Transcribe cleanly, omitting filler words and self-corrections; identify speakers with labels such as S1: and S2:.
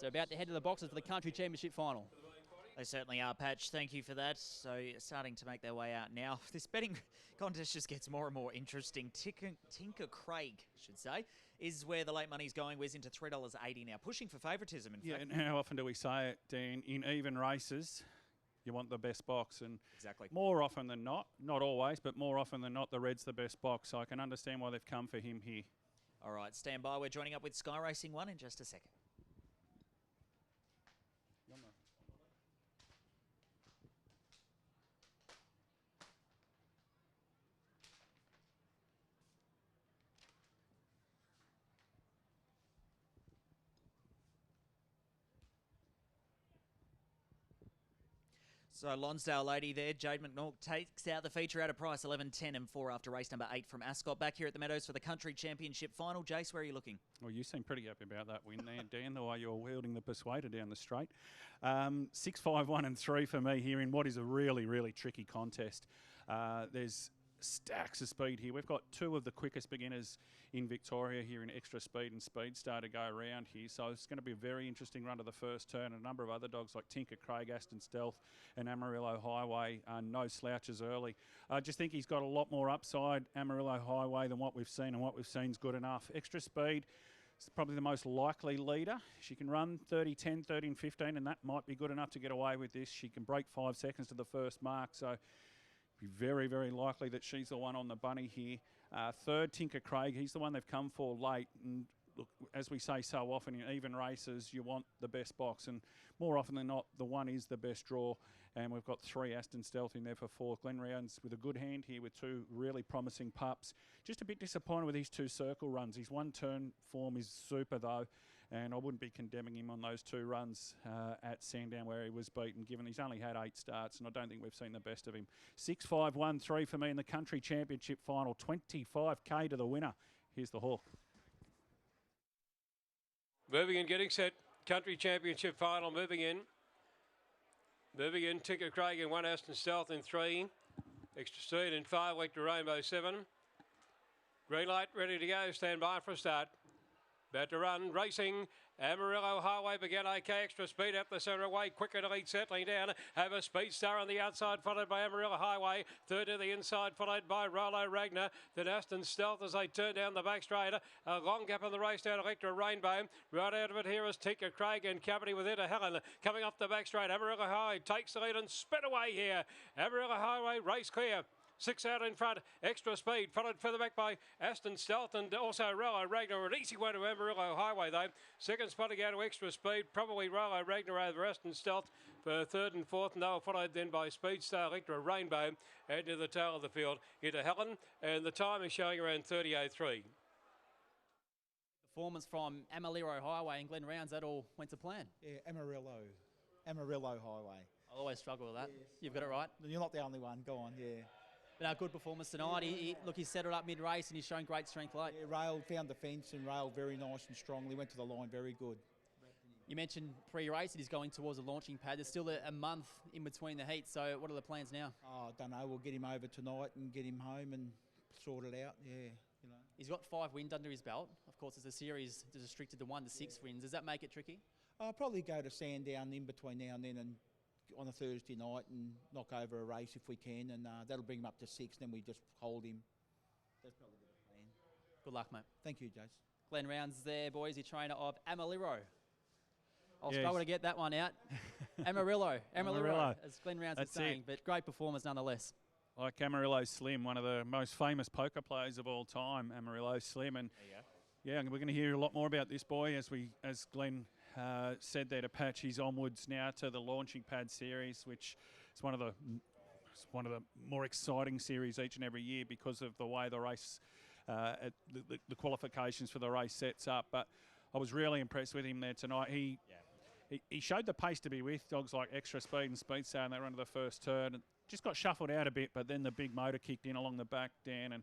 S1: So about to head to the boxes for the Country Championship final.
S2: They certainly are, Patch. Thank you for that. So starting to make their way out now. This betting contest just gets more and more interesting. Tinker Craig, I should say, is where the late money's going. Whiz into $3.80 now, pushing for favouritism, in fact.
S3: Yeah, and how often do we say it, Dan? In even races, you want the best box. And
S2: exactly.
S3: More often than not always, but more often than not, the red's the best box. So I can understand why they've come for him here.
S2: All right, stand by. We're joining up with Sky Racing 1 in just a second. So Lonsdale Lady there, Jade McNaught takes out the feature at a price, 11.10 and 4 after race number 8 from Ascot. Back here at the Meadows for the Country Championship final. Jace, where are you looking?
S3: Well, you seem pretty happy about that win there, Dan, the way you're wielding the Persuader down the straight. 6, 5, 1 and 3 for me here in what is a really, really tricky contest. There's stacks of speed here. We've got two of the quickest beginners in Victoria here in Extra Speed and Speedstar to go around here. So it's going to be a very interesting run to the first turn. A number of other dogs like Tinker Craig, Aston Stealth and Amarillo Highway. No slouches early. I just think he's got a lot more upside, Amarillo Highway, than what we've seen, and what we've seen is good enough. Extra Speed is probably the most likely leader. She can run 30-10, 13-15, and that might be good enough to get away with this. She can break 5 seconds to the first mark, so very, very likely that she's the one on the bunny here. Third, Tinker Craig. He's the one they've come for late. And look, as we say so often in even races, you want the best box. And more often than not, the one is the best draw. And we've got 3 Aston Stealth in there for 4. Glen Rounds with a good hand here with 2 really promising pups. Just a bit disappointed with his 2 circle runs. His 1 turn form is super, though. And I wouldn't be condemning him on those 2 runs at Sandown where he was beaten, given he's only had 8 starts, and I don't think we've seen the best of him. 6, 5, 1, 3 for me in the Country Championship final. 25k to the winner. Here's the Hawk.
S4: Moving in, getting set. Country Championship final, moving in. Moving in, Tinker Craig in 1, Aston Stealth in 3. Extra Speed in 5, Electra Rainbow 7. Green light, ready to go. Stand by for a start. About to run, racing. Amarillo Highway began okay. Extra Speed up the centre away. Quicker to lead, settling down. Over Speedstar on the outside, followed by Amarillo Highway. Third to the inside, followed by Rollo Ragnar. Then Aston Stealth as they turn down the back straight. A long gap in the race down Electra Rainbow. Right out of it here is Tinker Craig and company with Etta Helen. Coming off the back straight, Amarillo Highway takes the lead and sped away here. Amarillo Highway race clear. 6 out in front, Extra Speed, followed further back by Aston Stealth and also Rollo Ragnar. An easy one to Amarillo Highway, though. Second spot to go to Extra Speed, probably Rollo Ragnar over Aston Stealth for 3rd and 4th, and they were followed then by Speedstar, Electra Rainbow, and to the tail of the field into Helen, and the time is showing around 30.03.
S1: Performance from Amarillo Highway and Glen Rounds, that all went to plan.
S5: Yeah, Amarillo Highway.
S1: I always struggle with that. Yes. You've got it right.
S5: You're not the only one. Go on, yeah.
S1: But a good performance tonight. He settled up mid-race and he's shown great strength late.
S5: Yeah, railed, found the fence and railed very nice and strongly. Went to the line very good.
S1: You mentioned pre-race that he's going towards a launching pad. There's still a month in between the heats, so what are the plans now?
S5: Oh, I don't know. We'll get him over tonight and get him home and sort it out, yeah. You know.
S1: He's got 5 wins under his belt. Of course, it's a series that's restricted to 1 to 6 wins. Does that make it tricky?
S5: I'll probably go to Sandown in between now and then and on a Thursday night and knock over a race if we can, and that'll bring him up to 6, then we just hold him. That's probably the plan.
S1: Good luck, mate.
S5: Thank you, Jace.
S1: Glen Rounds there, boys, the trainer of Amarillo. I'll struggle to get that one out. Amarillo, as Glen Rounds is saying, but great performance nonetheless.
S3: Like Amarillo Slim, one of the most famous poker players of all time, Amarillo Slim. And yeah, we're going to hear a lot more about this boy as Glenn said there to Patch. He's onwards now to the launching pad series, which is one of the more exciting series each and every year because of the way the race, the qualifications for the race sets up. But I was really impressed with him there tonight. He showed the pace to be with dogs like Extra Speed and Speedstar in that run to the first turn. Just got shuffled out a bit, but then the big motor kicked in along the back, Dan, and